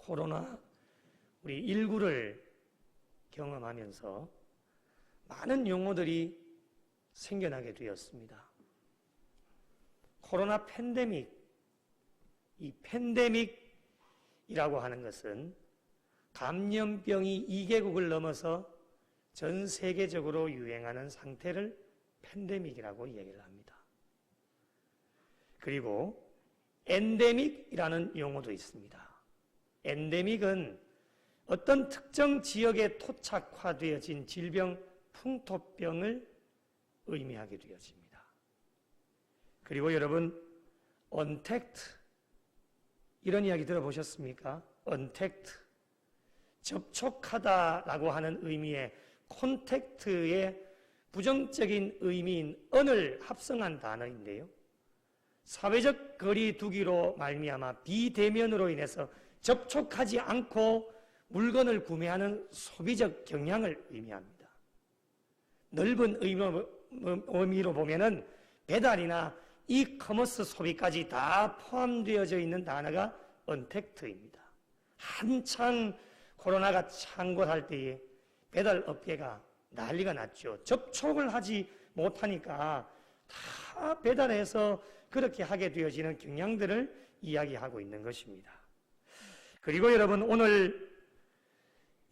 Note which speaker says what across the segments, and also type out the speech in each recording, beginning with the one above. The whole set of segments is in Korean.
Speaker 1: 코로나 우리 19를 경험하면서 많은 용어들이 생겨나게 되었습니다. 코로나 팬데믹, 이 팬데믹이라고 하는 것은 감염병이 2개국을 넘어서 전 세계적으로 유행하는 상태를 팬데믹이라고 얘기를 합니다. 그리고 엔데믹이라는 용어도 있습니다. 엔데믹은 어떤 특정 지역에 토착화되어진 질병, 풍토병을 의미하게 되어집니다. 그리고 여러분, 언택트 이런 이야기 들어보셨습니까? 언택트, 접촉하다라고 하는 의미의 콘택트의 부정적인 의미인 언을 합성한 단어인데요. 사회적 거리 두기로 말미암아 비대면으로 인해서 접촉하지 않고 물건을 구매하는 소비적 경향을 의미합니다. 넓은 의미로 보면은 배달이나 이커머스 소비까지 다 포함되어져 있는 단어가 언택트입니다. 한창 코로나가 창궐할 때에 배달 업계가 난리가 났죠. 접촉을 하지 못하니까 다 배달해서 그렇게 하게 되어지는 경향들을 이야기하고 있는 것입니다. 그리고 여러분, 오늘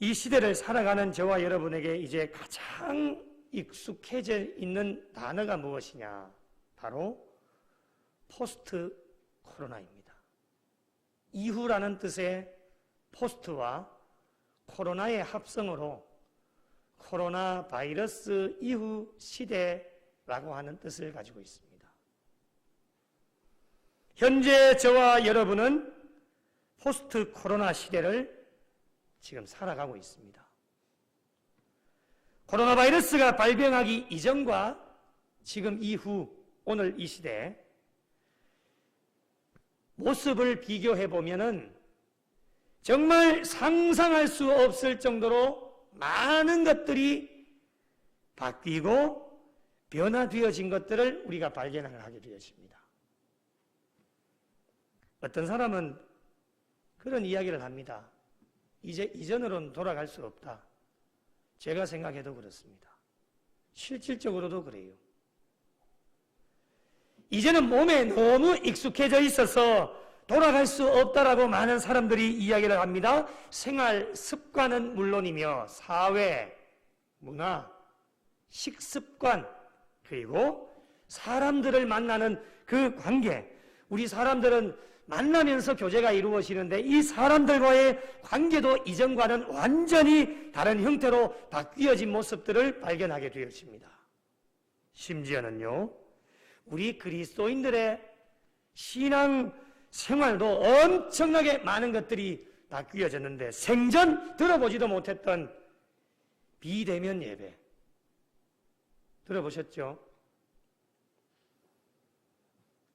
Speaker 1: 이 시대를 살아가는 저와 여러분에게 이제 가장 익숙해져 있는 단어가 무엇이냐? 바로 포스트 코로나입니다. 이후라는 뜻의 포스트와 코로나의 합성어로 코로나 바이러스 이후 시대라고 하는 뜻을 가지고 있습니다. 현재 저와 여러분은 포스트 코로나 시대를 지금 살아가고 있습니다. 코로나 바이러스가 발병하기 이전과 지금 이후 오늘 이 시대 모습을 비교해 보면은 정말 상상할 수 없을 정도로 많은 것들이 바뀌고 변화되어진 것들을 우리가 발견을 하게 되었습니다. 어떤 사람은 그런 이야기를 합니다. 이제 이전으로는 돌아갈 수 없다. 제가 생각해도 그렇습니다. 실질적으로도 그래요. 이제는 몸에 너무 익숙해져 있어서 돌아갈 수 없다라고 많은 사람들이 이야기를 합니다. 생활 습관은 물론이며 사회, 문화, 식습관, 그리고 사람들을 만나는 그 관계, 우리 사람들은 만나면서 교제가 이루어지는데 이 사람들과의 관계도 이전과는 완전히 다른 형태로 바뀌어진 모습들을 발견하게 되었습니다. 심지어는요, 우리 그리스도인들의 신앙 생활도 엄청나게 많은 것들이 바뀌어졌는데 생전 들어보지도 못했던 비대면 예배 들어보셨죠?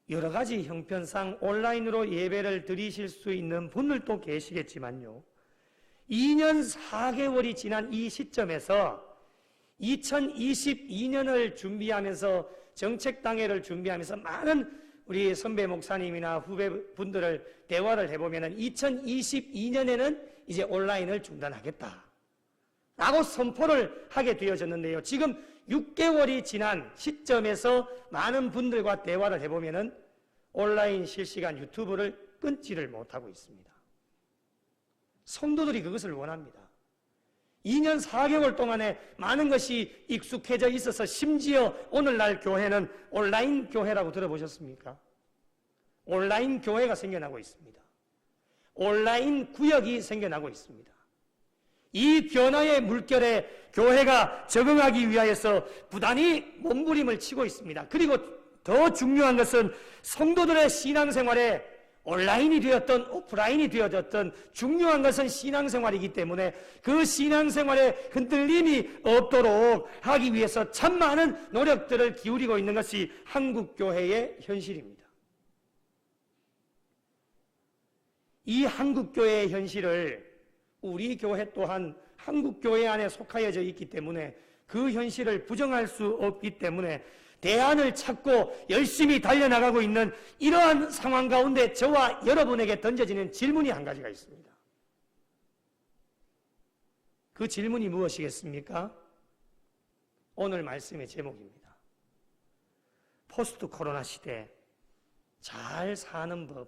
Speaker 1: 여러 가지 형편상 온라인으로 예배를 드리실 수 있는 분들도 계시겠지만요, 2년 4개월이 지난 이 시점에서 2022년을 준비하면서 정책당회를 준비하면서 많은 우리 선배 목사님이나 후배분들을 대화를 해보면 2022년에는 이제 온라인을 중단하겠다 라고 선포를 하게 되어졌는데요. 지금 6개월이 지난 시점에서 많은 분들과 대화를 해보면 온라인 실시간 유튜브를 끊지를 못하고 있습니다. 성도들이 그것을 원합니다. 2년 4개월 동안에 많은 것이 익숙해져 있어서 심지어 오늘날 교회는 온라인 교회라고 들어보셨습니까? 온라인 교회가 생겨나고 있습니다. 온라인 구역이 생겨나고 있습니다. 이 변화의 물결에 교회가 적응하기 위하여서 부단히 몸부림을 치고 있습니다. 그리고 더 중요한 것은 성도들의 신앙생활에 온라인이 되었던 오프라인이 되어졌던 중요한 것은 신앙생활이기 때문에 그 신앙생활에 흔들림이 없도록 하기 위해서 참 많은 노력들을 기울이고 있는 것이 한국교회의 현실입니다. 이 한국교회의 현실을 우리 교회 또한 한국교회 안에 속하여져 있기 때문에 그 현실을 부정할 수 없기 때문에 대안을 찾고 열심히 달려나가고 있는 이러한 상황 가운데 저와 여러분에게 던져지는 질문이 한 가지가 있습니다. 그 질문이 무엇이겠습니까? 오늘 말씀의 제목입니다. 포스트 코로나 시대 잘 사는 법.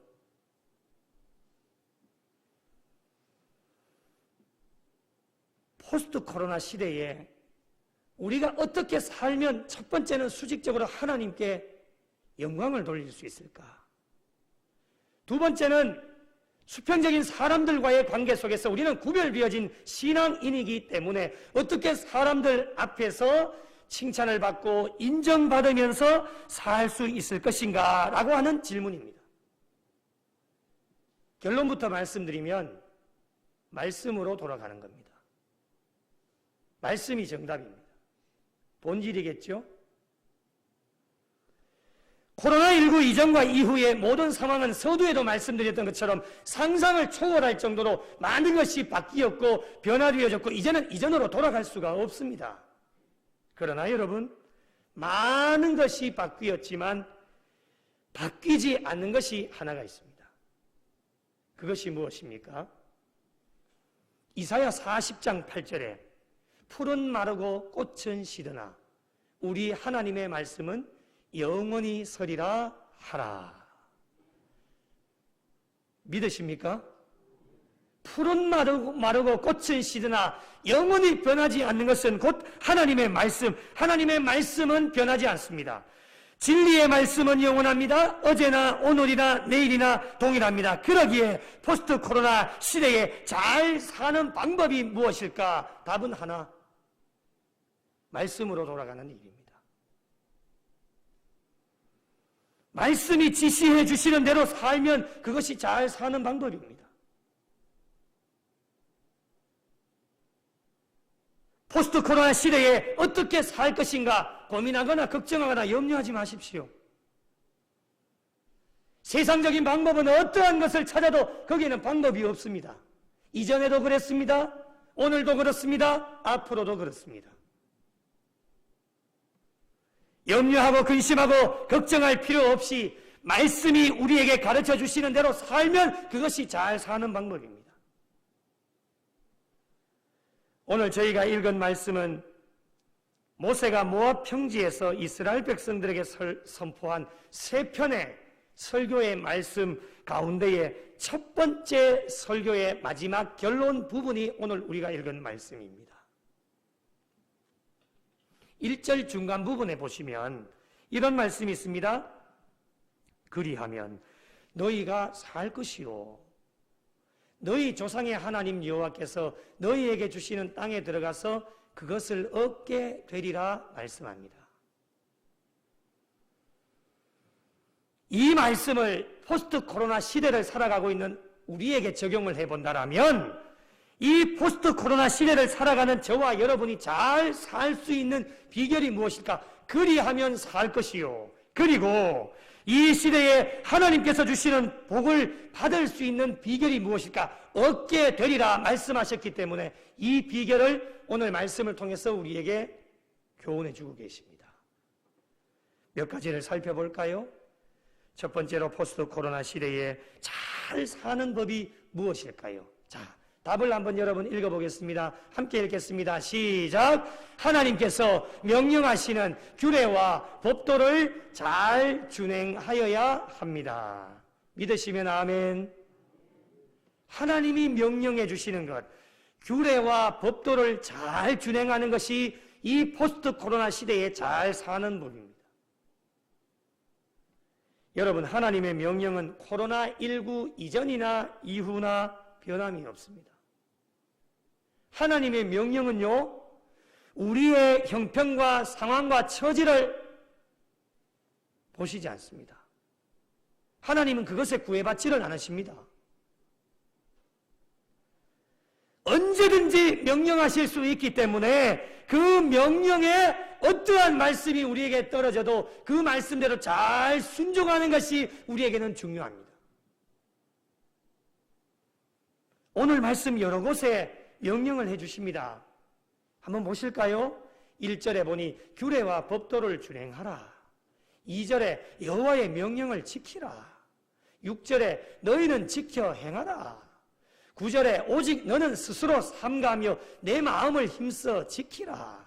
Speaker 1: 포스트 코로나 시대에 우리가 어떻게 살면 첫 번째는 수직적으로 하나님께 영광을 돌릴 수 있을까? 두 번째는 수평적인 사람들과의 관계 속에서 우리는 구별되어진 신앙인이기 때문에 어떻게 사람들 앞에서 칭찬을 받고 인정받으면서 살 수 있을 것인가? 라고 하는 질문입니다. 결론부터 말씀드리면 말씀으로 돌아가는 겁니다. 말씀이 정답입니다. 본질이겠죠? 코로나19 이전과 이후의 모든 상황은 서두에도 말씀드렸던 것처럼 상상을 초월할 정도로 많은 것이 바뀌었고 변화되어졌고 이제는 이전으로 돌아갈 수가 없습니다. 그러나 여러분, 많은 것이 바뀌었지만 바뀌지 않는 것이 하나가 있습니다. 그것이 무엇입니까? 이사야 40장 8절에 풀은 마르고 꽃은 시드나 우리 하나님의 말씀은 영원히 서리라 하라. 믿으십니까? 풀은 마르고 꽃은 시드나 영원히 변하지 않는 것은 곧 하나님의 말씀. 하나님의 말씀은 변하지 않습니다. 진리의 말씀은 영원합니다. 어제나 오늘이나 내일이나 동일합니다. 그러기에 포스트 코로나 시대에 잘 사는 방법이 무엇일까? 답은 하나. 말씀으로 돌아가는 일입니다. 말씀이 지시해 주시는 대로 살면 그것이 잘 사는 방법입니다. 포스트 코로나 시대에 어떻게 살 것인가 고민하거나 걱정하거나 염려하지 마십시오. 세상적인 방법은 어떠한 것을 찾아도 거기에는 방법이 없습니다. 이전에도 그랬습니다. 오늘도 그렇습니다. 앞으로도 그렇습니다. 염려하고 근심하고 걱정할 필요 없이 말씀이 우리에게 가르쳐 주시는 대로 살면 그것이 잘 사는 방법입니다. 오늘 저희가 읽은 말씀은 모세가 모압 평지에서 이스라엘 백성들에게 선포한 세 편의 설교의 말씀 가운데의 첫 번째 설교의 마지막 결론 부분이 오늘 우리가 읽은 말씀입니다. 1절 중간 부분에 보시면 이런 말씀이 있습니다. 그리하면 너희가 살 것이요 너희 조상의 하나님 여호와께서 너희에게 주시는 땅에 들어가서 그것을 얻게 되리라 말씀합니다. 이 말씀을 포스트 코로나 시대를 살아가고 있는 우리에게 적용을 해본다면 이 포스트 코로나 시대를 살아가는 저와 여러분이 잘 살 수 있는 비결이 무엇일까? 그리하면 살 것이요. 그리고 이 시대에 하나님께서 주시는 복을 받을 수 있는 비결이 무엇일까? 얻게 되리라 말씀하셨기 때문에 이 비결을 오늘 말씀을 통해서 우리에게 교훈해 주고 계십니다. 몇 가지를 살펴볼까요? 첫 번째로 포스트 코로나 시대에 잘 사는 법이 무엇일까요? 자, 답을 한번 여러분 읽어보겠습니다. 함께 읽겠습니다. 시작! 하나님께서 명령하시는 규례와 법도를 잘 준행하여야 합니다. 믿으시면 아멘. 하나님이 명령해 주시는 것, 규례와 법도를 잘 준행하는 것이 이 포스트 코로나 시대에 잘 사는 법입니다. 여러분, 하나님의 명령은 코로나19 이전이나 이후나 변함이 없습니다. 하나님의 명령은요, 우리의 형편과 상황과 처지를 보시지 않습니다. 하나님은 그것에 구애받지를 않으십니다. 언제든지 명령하실 수 있기 때문에 그 명령에 어떠한 말씀이 우리에게 떨어져도 그 말씀대로 잘 순종하는 것이 우리에게는 중요합니다. 오늘 말씀 여러 곳에 명령을 해주십니다. 한번 보실까요? 1절에 보니 규례와 법도를 준행하라. 2절에 여호와의 명령을 지키라. 6절에 너희는 지켜 행하라. 9절에 오직 너는 스스로 삼가하며 내 마음을 힘써 지키라.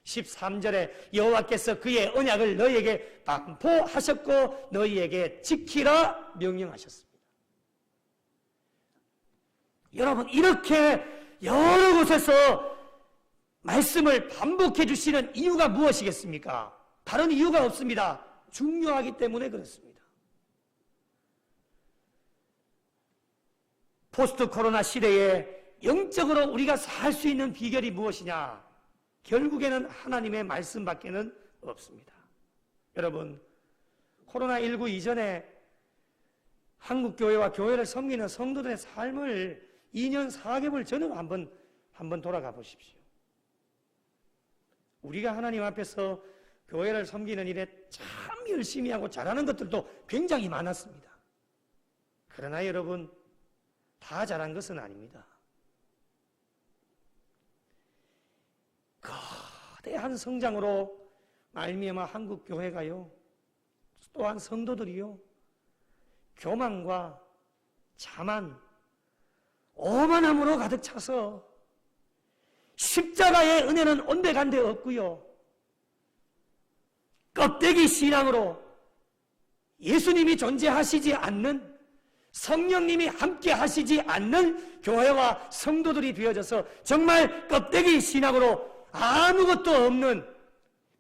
Speaker 1: 13절에 여호와께서 그의 언약을 너희에게 반포하셨고 너희에게 지키라 명령하셨습니다. 여러분, 이렇게 여러 곳에서 말씀을 반복해 주시는 이유가 무엇이겠습니까? 다른 이유가 없습니다. 중요하기 때문에 그렇습니다. 포스트 코로나 시대에 영적으로 우리가 살 수 있는 비결이 무엇이냐? 결국에는 하나님의 말씀밖에는 없습니다. 여러분, 코로나19 이전에 한국교회와 교회를 섬기는 성도들의 삶을 2년 4개월 전으로 한번 돌아가 보십시오. 우리가 하나님 앞에서 교회를 섬기는 일에 참 열심히 하고 잘하는 것들도 굉장히 많았습니다. 그러나 여러분, 다 잘한 것은 아닙니다. 거대한 성장으로 말미암아 한국 교회가요, 또한 성도들이요, 교만과 자만, 오만함으로 가득 차서 십자가의 은혜는 온데간데 없고요, 껍데기 신앙으로 예수님이 존재하시지 않는, 성령님이 함께 하시지 않는 교회와 성도들이 되어져서 정말 껍데기 신앙으로 아무것도 없는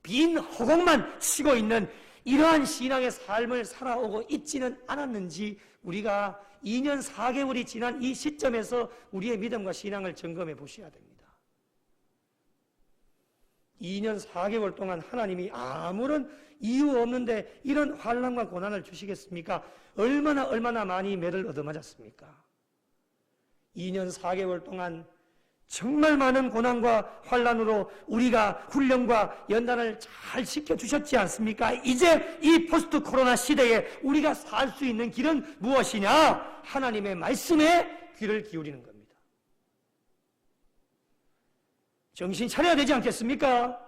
Speaker 1: 빈 허공만 치고 있는 이러한 신앙의 삶을 살아오고 있지는 않았는지 우리가 2년 4개월이 지난 이 시점에서 우리의 믿음과 신앙을 점검해 보셔야 됩니다. 2년 4개월 동안 하나님이 아무런 이유 없는데 이런 환난과 고난을 주시겠습니까? 얼마나 많이 매를 얻어맞았습니까? 2년 4개월 동안 정말 많은 고난과 환난으로 우리가 훈련과 연단을 잘 시켜주셨지 않습니까? 이제 이 포스트 코로나 시대에 우리가 살 수 있는 길은 무엇이냐? 하나님의 말씀에 귀를 기울이는 겁니다. 정신 차려야 되지 않겠습니까?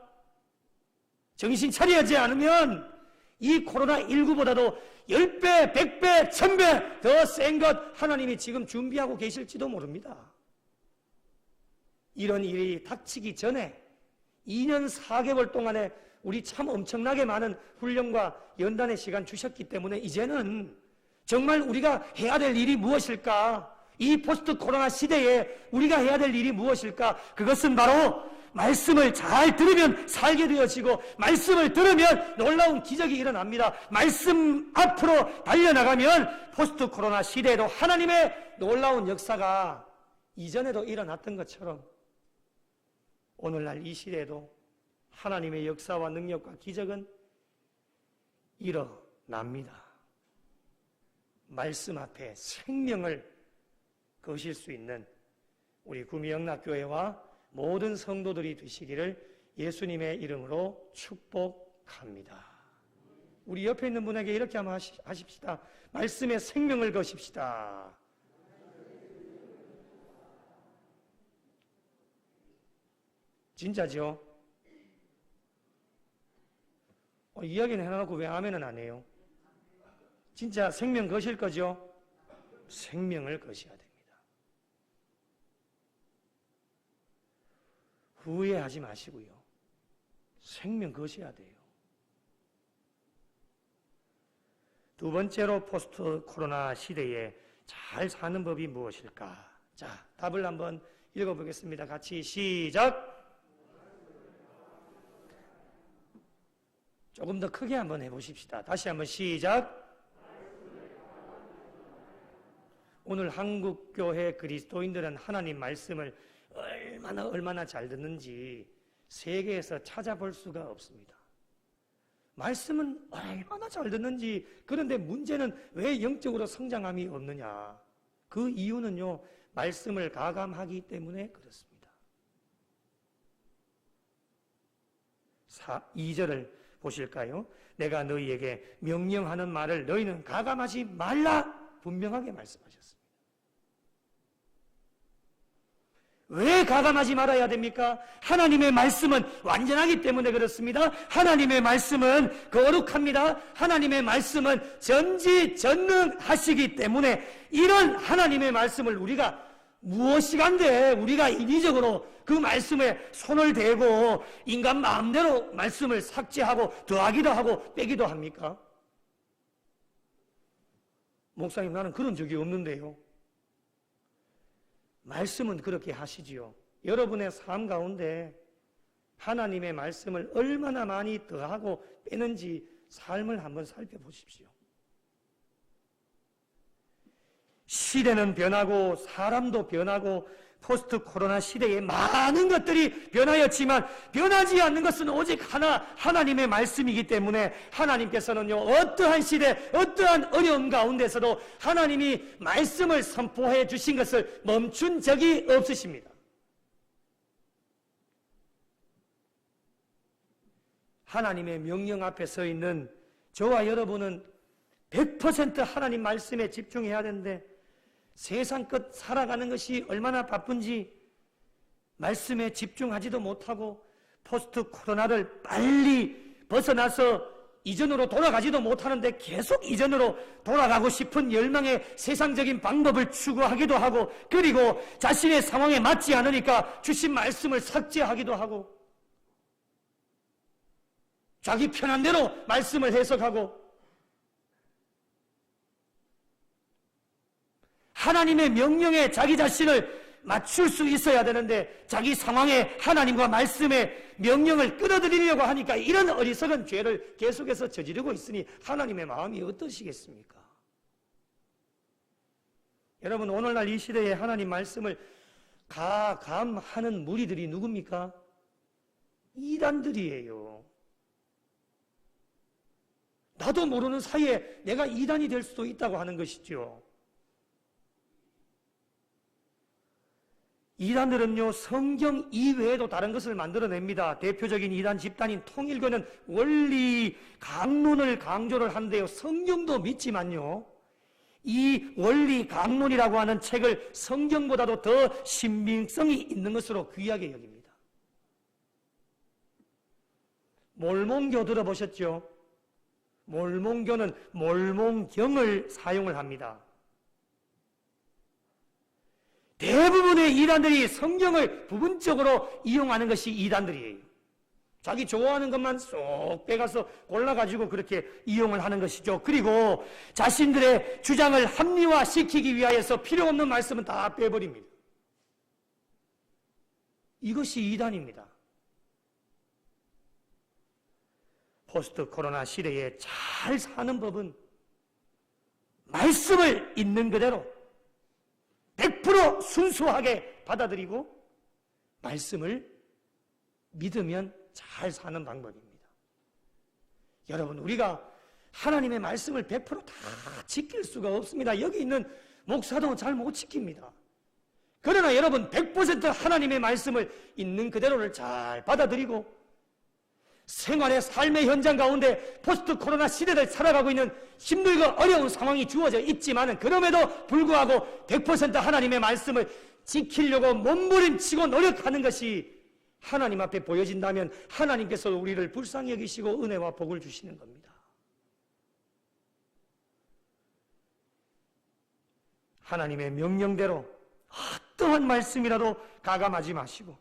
Speaker 1: 정신 차려야지 않으면 이 코로나19보다도 10배, 100배, 1000배 더 센 것 하나님이 지금 준비하고 계실지도 모릅니다. 이런 일이 닥치기 전에 2년 4개월 동안에 우리 참 엄청나게 많은 훈련과 연단의 시간 주셨기 때문에 이제는 정말 우리가 해야 될 일이 무엇일까? 이 포스트 코로나 시대에 우리가 해야 될 일이 무엇일까? 그것은 바로 말씀을 잘 들으면 살게 되어지고 말씀을 들으면 놀라운 기적이 일어납니다. 말씀 앞으로 달려나가면 포스트 코로나 시대에도 하나님의 놀라운 역사가 이전에도 일어났던 것처럼 오늘날 이 시대에도 하나님의 역사와 능력과 기적은 일어납니다. 말씀 앞에 생명을 거실 수 있는 우리 구미영락교회와 모든 성도들이 되시기를 예수님의 이름으로 축복합니다. 우리 옆에 있는 분에게 이렇게 한번 하십시다. 말씀에 생명을 거십시다. 진짜죠? 이야기는 해놓고 왜 아멘은 안 해요? 진짜 생명 거실 거죠? 생명을 거셔야 됩니다. 후회하지 마시고요. 생명 거셔야 돼요. 두 번째로 포스트 코로나 시대에 잘 사는 법이 무엇일까? 자, 답을 한번 읽어보겠습니다. 같이 시작! 조금 더 크게 한번 해보십시다. 다시 한번 시작! 오늘 한국교회 그리스도인들은 하나님 말씀을 얼마나 잘 듣는지 세계에서 찾아볼 수가 없습니다. 말씀은 얼마나 잘 듣는지, 그런데 문제는 왜 영적으로 성장함이 없느냐? 그 이유는요, 말씀을 가감하기 때문에 그렇습니다. 2절을 보실까요? 내가 너희에게 명령하는 말을 너희는 가감하지 말라 분명하게 말씀하셨습니다. 왜 가감하지 말아야 됩니까? 하나님의 말씀은 완전하기 때문에 그렇습니다. 하나님의 말씀은 거룩합니다. 하나님의 말씀은 전지전능하시기 때문에 이런 하나님의 말씀을 우리가 무엇이간데 우리가 인위적으로 그 말씀에 손을 대고 인간 마음대로 말씀을 삭제하고 더하기도 하고 빼기도 합니까? 목사님, 나는 그런 적이 없는데요. 말씀은 그렇게 하시지요. 여러분의 삶 가운데 하나님의 말씀을 얼마나 많이 더하고 빼는지 삶을 한번 살펴보십시오. 시대는 변하고 사람도 변하고 포스트 코로나 시대에 많은 것들이 변하였지만 변하지 않는 것은 오직 하나님의 말씀이기 때문에 하나님께서는요, 어떠한 시대, 어떠한 어려움 가운데서도 하나님이 말씀을 선포해 주신 것을 멈춘 적이 없으십니다. 하나님의 명령 앞에 서 있는 저와 여러분은 100% 하나님 말씀에 집중해야 되는데 세상 끝 살아가는 것이 얼마나 바쁜지 말씀에 집중하지도 못하고 포스트 코로나를 빨리 벗어나서 이전으로 돌아가지도 못하는데 계속 이전으로 돌아가고 싶은 열망의 세상적인 방법을 추구하기도 하고, 그리고 자신의 상황에 맞지 않으니까 주신 말씀을 삭제하기도 하고, 자기 편한 대로 말씀을 해석하고, 하나님의 명령에 자기 자신을 맞출 수 있어야 되는데 자기 상황에 하나님과 말씀의 명령을 끌어들이려고 하니까 이런 어리석은 죄를 계속해서 저지르고 있으니 하나님의 마음이 어떠시겠습니까? 여러분, 오늘날 이 시대에 하나님 말씀을 가감하는 무리들이 누굽니까? 이단들이에요. 나도 모르는 사이에 내가 이단이 될 수도 있다고 하는 것이죠. 이단들은요, 성경 이외에도 다른 것을 만들어냅니다. 대표적인 이단 집단인 통일교는 원리 강론을 강조를 하는데요, 성경도 믿지만요, 이 원리 강론이라고 하는 책을 성경보다도 더 신빙성이 있는 것으로 귀하게 여깁니다. 몰몬교 들어보셨죠? 몰몬교는 몰몬경을 사용을 합니다. 대부분의 이단들이 성경을 부분적으로 이용하는 것이 이단들이에요. 자기 좋아하는 것만 쏙 빼가서 골라가지고 그렇게 이용을 하는 것이죠. 그리고 자신들의 주장을 합리화시키기 위하여서 필요 없는 말씀은 다 빼버립니다. 이것이 이단입니다. 포스트 코로나 시대에 잘 사는 법은 말씀을 있는 그대로 100% 순수하게 받아들이고 말씀을 믿으면 잘 사는 방법입니다. 여러분, 우리가 하나님의 말씀을 100%다 지킬 수가 없습니다. 여기 있는 목사도 잘 못 지킵니다. 그러나 여러분, 100% 하나님의 말씀을 있는 그대로를 잘 받아들이고 생활의 삶의 현장 가운데 포스트 코로나 시대를 살아가고 있는 힘들고 어려운 상황이 주어져 있지만 그럼에도 불구하고 100% 하나님의 말씀을 지키려고 몸부림치고 노력하는 것이 하나님 앞에 보여진다면 하나님께서 우리를 불쌍히 여기시고 은혜와 복을 주시는 겁니다. 하나님의 명령대로 어떠한 말씀이라도 가감하지 마시고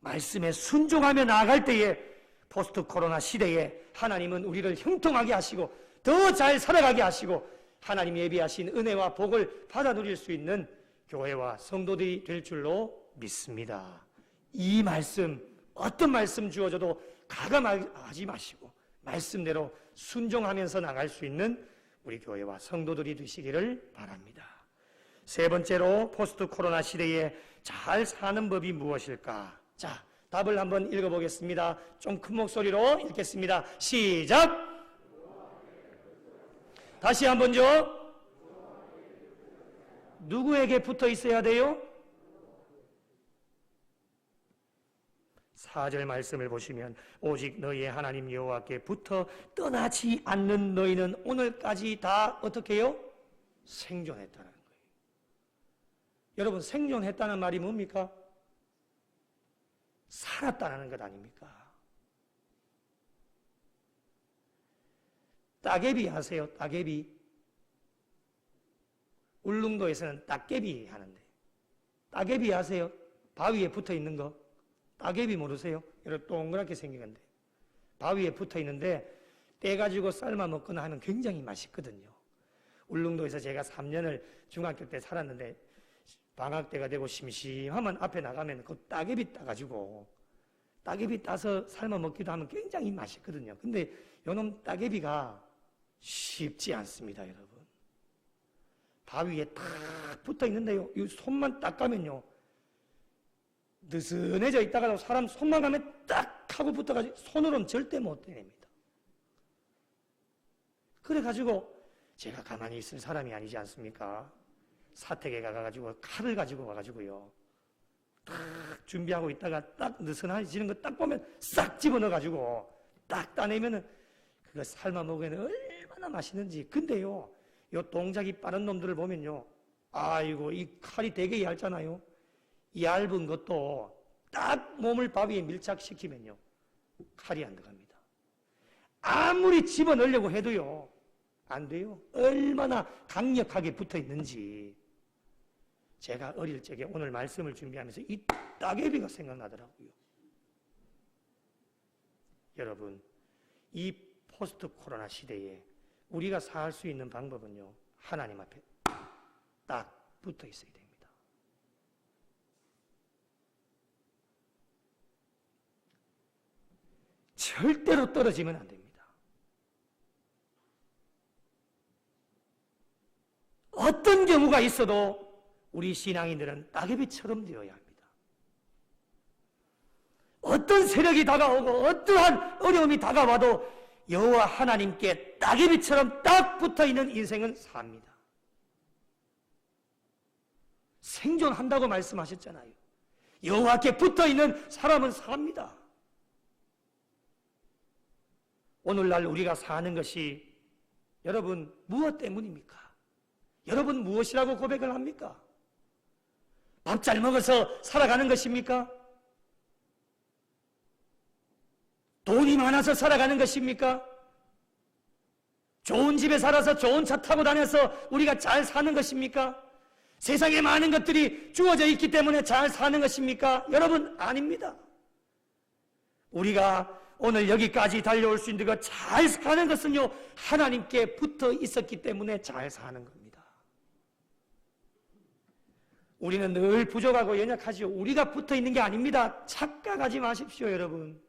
Speaker 1: 말씀에 순종하며 나아갈 때에 포스트 코로나 시대에 하나님은 우리를 형통하게 하시고 더 잘 살아가게 하시고 하나님이 예비하신 은혜와 복을 받아 누릴 수 있는 교회와 성도들이 될 줄로 믿습니다. 이 말씀, 어떤 말씀 주어져도 가감하지 마시고 말씀대로 순종하면서 나갈 수 있는 우리 교회와 성도들이 되시기를 바랍니다. 세 번째로 포스트 코로나 시대에 잘 사는 법이 무엇일까? 자, 답을 한번 읽어보겠습니다. 좀 큰 목소리로 읽겠습니다. 시작! 다시 한번요. 누구에게 붙어 있어야 돼요? 4절 말씀을 보시면 오직 너희의 하나님 여호와께 붙어 떠나지 않는 너희는 오늘까지 다 어떻게 해요? 생존했다는 거예요. 여러분, 생존했다는 말이 뭡니까? 살았다는 것 아닙니까? 따개비 아세요? 따개비. 울릉도에서는 따개비 하는데 따개비 아세요? 바위에 붙어 있는 거. 따개비 모르세요? 이렇게 동그랗게 생긴 건데. 바위에 붙어 있는데 떼가지고 삶아 먹거나 하면 굉장히 맛있거든요. 울릉도에서 제가 3년을 중학교 때 살았는데 방학 때가 되고 심심하면 앞에 나가면 그 따개비 따가지고 따개비 따서 삶아 먹기도 하면 굉장히 맛있거든요. 근데 요놈 따개비가 쉽지 않습니다, 여러분. 바위에 탁 붙어 있는데요. 이 손만 딱 가면요. 느슨해져 있다가도 사람 손만 가면 딱 하고 붙어가지고 손으로는 절대 못 떼냅니다. 그래가지고 제가 가만히 있을 사람이 아니지 않습니까? 사택에 가가지고 칼을 가지고 와가지고요. 딱 준비하고 있다가 딱 느슨해지는 거 딱 보면 싹 집어넣어가지고 딱 따내면은 그거 삶아 먹으면 얼마나 맛있는지. 근데요, 요 동작이 빠른 놈들을 보면요. 아이고, 이 칼이 되게 얇잖아요. 얇은 것도 딱 몸을 바위에 밀착시키면요. 칼이 안 들어갑니다. 아무리 집어넣으려고 해도요. 안 돼요. 얼마나 강력하게 붙어 있는지. 제가 어릴 적에 오늘 말씀을 준비하면서 이 따개비가 생각나더라고요. 여러분, 이 포스트 코로나 시대에 우리가 살 수 있는 방법은요. 하나님 앞에 딱 붙어 있어야 됩니다. 절대로 떨어지면 안 됩니다. 어떤 경우가 있어도 우리 신앙인들은 따개비처럼 되어야 합니다. 어떤 세력이 다가오고 어떠한 어려움이 다가와도 여호와 하나님께 따개비처럼 딱 붙어있는 인생은 삽니다. 생존한다고 말씀하셨잖아요. 여호와께 붙어있는 사람은 삽니다. 오늘날 우리가 사는 것이 여러분 무엇 때문입니까? 여러분 무엇이라고 고백을 합니까? 밥 잘 먹어서 살아가는 것입니까? 돈이 많아서 살아가는 것입니까? 좋은 집에 살아서 좋은 차 타고 다녀서 우리가 잘 사는 것입니까? 세상에 많은 것들이 주어져 있기 때문에 잘 사는 것입니까? 여러분 아닙니다. 우리가 오늘 여기까지 달려올 수 있는 것, 잘 사는 것은요, 하나님께 붙어 있었기 때문에 잘 사는 겁니다. 우리는 늘 부족하고 연약하지요. 우리가 붙어 있는 게 아닙니다. 착각하지 마십시오, 여러분.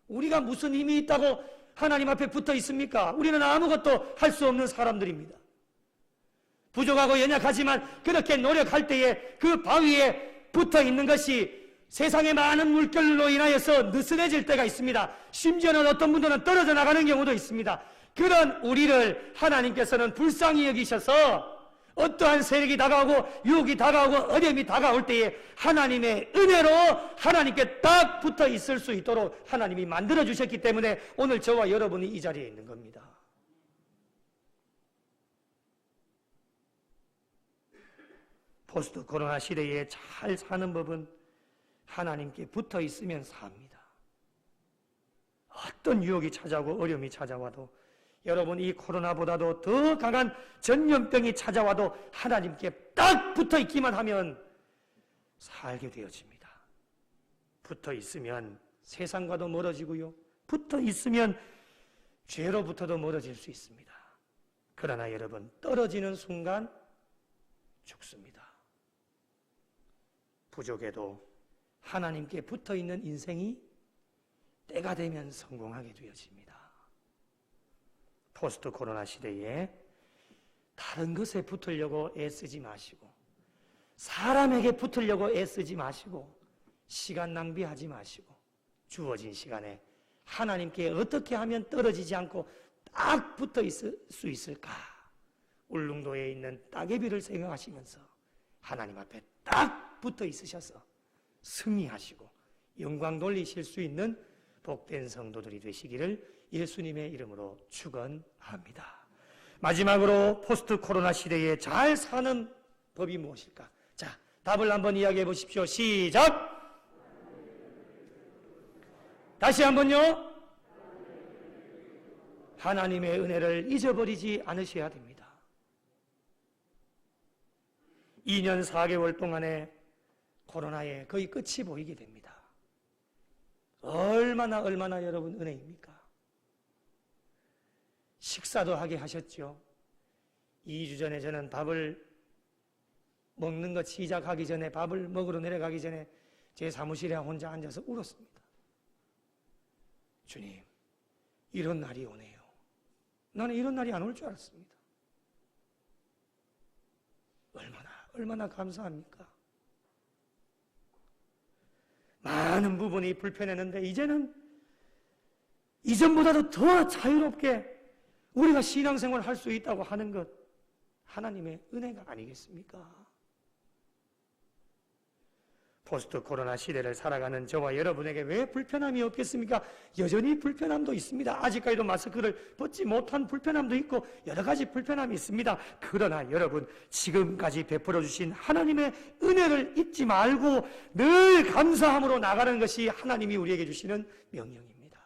Speaker 1: 우리가 무슨 힘이 있다고 하나님 앞에 붙어 있습니까? 우리는 아무것도 할 수 없는 사람들입니다. 부족하고 연약하지만 그렇게 노력할 때에 그 바위에 붙어 있는 것이 세상의 많은 물결로 인하여서 느슨해질 때가 있습니다. 심지어는 어떤 분들은 떨어져 나가는 경우도 있습니다. 그런 우리를 하나님께서는 불쌍히 여기셔서 어떠한 세력이 다가오고 유혹이 다가오고 어려움이 다가올 때에 하나님의 은혜로 하나님께 딱 붙어 있을 수 있도록 하나님이 만들어 주셨기 때문에 오늘 저와 여러분이 이 자리에 있는 겁니다. 포스트 코로나 시대에 잘 사는 법은 하나님께 붙어 있으면 삽니다. 어떤 유혹이 찾아오고 어려움이 찾아와도 여러분 이 코로나보다도 더 강한 전염병이 찾아와도 하나님께 딱 붙어 있기만 하면 살게 되어집니다. 붙어 있으면 세상과도 멀어지고요. 붙어 있으면 죄로부터도 멀어질 수 있습니다. 그러나 여러분 떨어지는 순간 죽습니다. 부족해도 하나님께 붙어 있는 인생이 때가 되면 성공하게 되어집니다. 포스트 코로나 시대에 다른 것에 붙으려고 애쓰지 마시고 사람에게 붙으려고 애쓰지 마시고 시간 낭비하지 마시고 주어진 시간에 하나님께 어떻게 하면 떨어지지 않고 딱 붙어 있을 수 있을까? 울릉도에 있는 따개비를 생각하시면서 하나님 앞에 딱 붙어 있으셔서 승리하시고 영광 돌리실 수 있는 복된 성도들이 되시기를 예수님의 이름으로 축원합니다. 마지막으로 포스트 코로나 시대에 잘 사는 법이 무엇일까? 자, 답을 한번 이야기해 보십시오. 시작! 다시 한번요. 하나님의 은혜를 잊어버리지 않으셔야 됩니다. 2년 4개월 동안에 코로나에 거의 끝이 보이게 됩니다. 얼마나 여러분 은혜입니까? 식사도 하게 하셨죠. 2주 전에 저는 밥을 먹는 것 시작하기 전에, 밥을 먹으러 내려가기 전에 제 사무실에 혼자 앉아서 울었습니다. 주님, 이런 날이 오네요. 나는 이런 날이 안 올 줄 알았습니다. 얼마나 감사합니까? 많은 부분이 불편했는데 이제는 이전보다도 더 자유롭게 우리가 신앙생활을 할 수 있다고 하는 것, 하나님의 은혜가 아니겠습니까? 포스트 코로나 시대를 살아가는 저와 여러분에게 왜 불편함이 없겠습니까? 여전히 불편함도 있습니다. 아직까지도 마스크를 벗지 못한 불편함도 있고 여러 가지 불편함이 있습니다. 그러나 여러분, 지금까지 베풀어 주신 하나님의 은혜를 잊지 말고 늘 감사함으로 나가는 것이 하나님이 우리에게 주시는 명령입니다.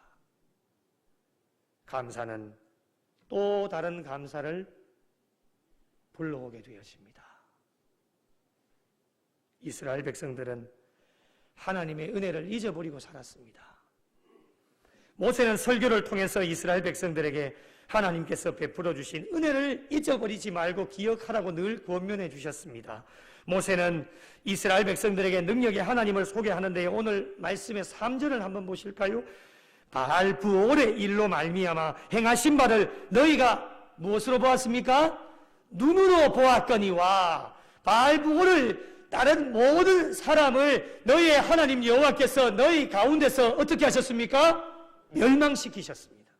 Speaker 1: 감사는 또 다른 감사를 불러오게 되었습니다. 이스라엘 백성들은 하나님의 은혜를 잊어버리고 살았습니다. 모세는 설교를 통해서 이스라엘 백성들에게 하나님께서 베풀어 주신 은혜를 잊어버리지 말고 기억하라고 늘 권면해 주셨습니다. 모세는 이스라엘 백성들에게 능력의 하나님을 소개하는데 오늘 말씀의 3절을 한번 보실까요? 바알 부올의 일로 말미암아 행하신 바를 너희가 무엇으로 보았습니까? 눈으로 보았거니와 바알 부올을 다른 모든 사람을 너희의 하나님 여호와께서 너희 가운데서 어떻게 하셨습니까? 멸망시키셨습니다.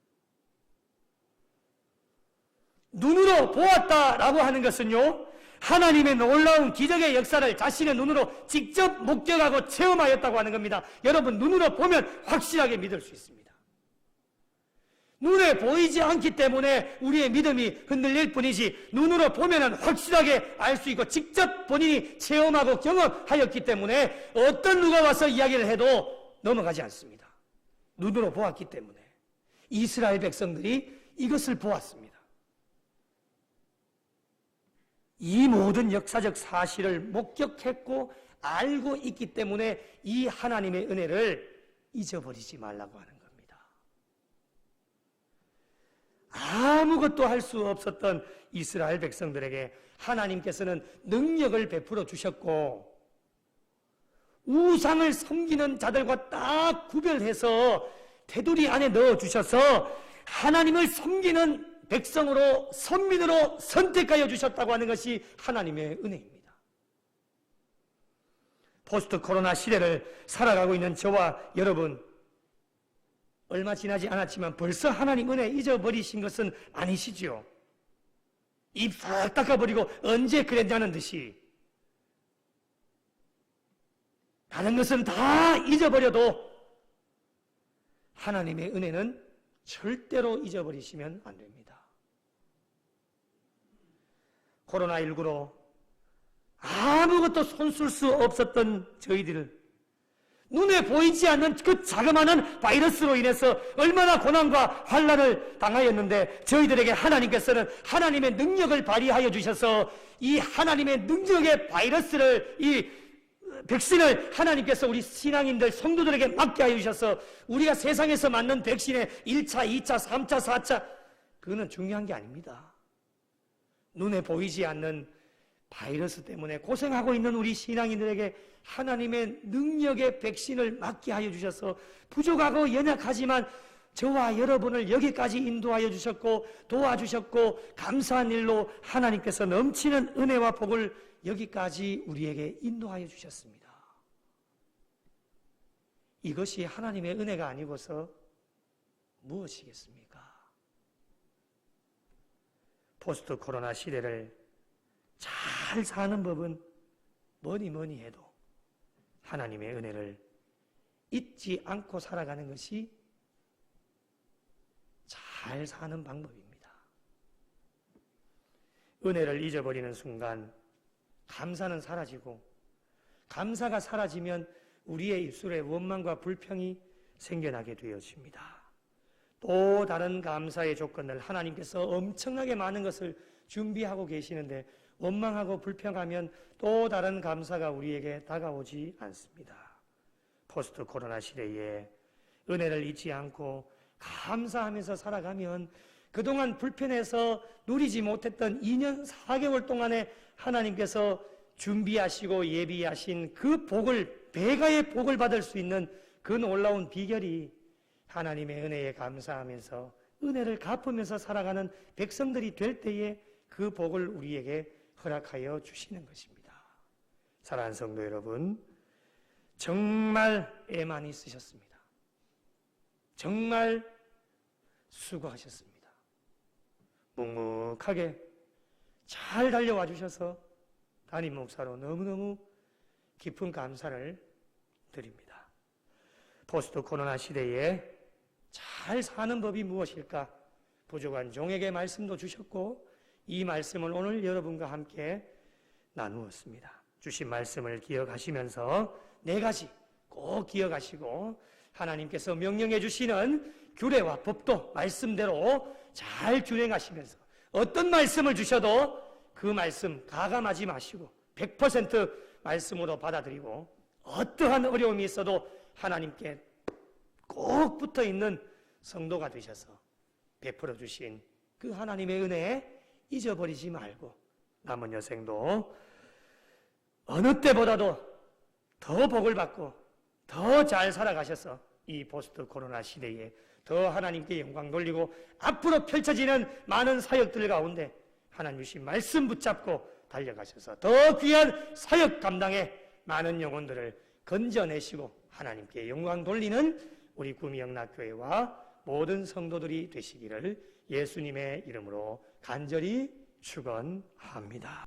Speaker 1: 눈으로 보았다라고 하는 것은요, 하나님의 놀라운 기적의 역사를 자신의 눈으로 직접 목격하고 체험하였다고 하는 겁니다. 여러분, 눈으로 보면 확실하게 믿을 수 있습니다. 눈에 보이지 않기 때문에 우리의 믿음이 흔들릴 뿐이지, 눈으로 보면 확실하게 알 수 있고 직접 본인이 체험하고 경험하였기 때문에 어떤 누가 와서 이야기를 해도 넘어가지 않습니다. 눈으로 보았기 때문에. 이스라엘 백성들이 이것을 보았습니다. 이 모든 역사적 사실을 목격했고 알고 있기 때문에 이 하나님의 은혜를 잊어버리지 말라고 하는 겁니다. 아무것도 할 수 없었던 이스라엘 백성들에게 하나님께서는 능력을 베풀어 주셨고 우상을 섬기는 자들과 딱 구별해서 테두리 안에 넣어 주셔서 하나님을 섬기는 백성으로, 선민으로 선택하여 주셨다고 하는 것이 하나님의 은혜입니다. 포스트 코로나 시대를 살아가고 있는 저와 여러분, 얼마 지나지 않았지만 벌써 하나님 은혜 잊어버리신 것은 아니시죠? 입 싹 닦아버리고 언제 그랬냐는 듯이 다른 것은 다 잊어버려도 하나님의 은혜는 절대로 잊어버리시면 안 됩니다. 코로나19로 아무것도 손쓸 수 없었던 저희들을 눈에 보이지 않는 그 자그마한 바이러스로 인해서 얼마나 고난과 환난을 당하였는데 저희들에게 하나님께서는 하나님의 능력을 발휘하여 주셔서 이 하나님의 능력의 바이러스를, 이 백신을 하나님께서 우리 신앙인들 성도들에게 맞게 하여 주셔서 우리가 세상에서 맞는 백신의 1차, 2차, 3차, 4차 그거는 중요한 게 아닙니다. 눈에 보이지 않는 바이러스 때문에 고생하고 있는 우리 신앙인들에게 하나님의 능력의 백신을 맞게 하여 주셔서 부족하고 연약하지만 저와 여러분을 여기까지 인도하여 주셨고 도와주셨고 감사한 일로 하나님께서 넘치는 은혜와 복을 여기까지 우리에게 인도하여 주셨습니다. 이것이 하나님의 은혜가 아니고서 무엇이겠습니까? 포스트 코로나 시대를 잘 사는 법은 뭐니 해도 하나님의 은혜를 잊지 않고 살아가는 것이 잘 사는 방법입니다. 은혜를 잊어버리는 순간 감사는 사라지고 감사가 사라지면 우리의 입술에 원망과 불평이 생겨나게 되어집니다. 또 다른 감사의 조건을 하나님께서 엄청나게 많은 것을 준비하고 계시는데 원망하고 불평하면 또 다른 감사가 우리에게 다가오지 않습니다. 포스트 코로나 시대에 은혜를 잊지 않고 감사하면서 살아가면 그동안 불편해서 누리지 못했던 2년 4개월 동안에 하나님께서 준비하시고 예비하신 그 복을, 배가의 복을 받을 수 있는 그 놀라운 비결이 하나님의 은혜에 감사하면서 은혜를 갚으면서 살아가는 백성들이 될 때에 그 복을 우리에게 허락하여 주시는 것입니다. 사랑하는 성도 여러분, 정말 애만 있으셨습니다. 정말 수고하셨습니다. 묵묵하게 잘 달려와 주셔서 담임 목사로 너무너무 깊은 감사를 드립니다. 포스트 코로나 시대에 잘 사는 법이 무엇일까? 부족한 종에게 말씀도 주셨고 이 말씀을 오늘 여러분과 함께 나누었습니다. 주신 말씀을 기억하시면서 4가지 꼭 기억하시고 하나님께서 명령해 주시는 규례와 법도 말씀대로 잘 준행하시면서 어떤 말씀을 주셔도 그 말씀 가감하지 마시고 100% 말씀으로 받아들이고 어떠한 어려움이 있어도 하나님께 꼭 붙어 있는 성도가 되셔서 베풀어 주신 그 하나님의 은혜 잊어버리지 말고 남은 여생도 어느 때보다도 더 복을 받고 더 잘 살아가셔서 이 포스트 코로나 시대에 더 하나님께 영광 돌리고 앞으로 펼쳐지는 많은 사역들 가운데 하나님 주신 말씀 붙잡고 달려가셔서 더 귀한 사역 감당에 많은 영혼들을 건져내시고 하나님께 영광 돌리는 우리 구미영락교회와 모든 성도들이 되시기를 예수님의 이름으로 간절히 축원합니다.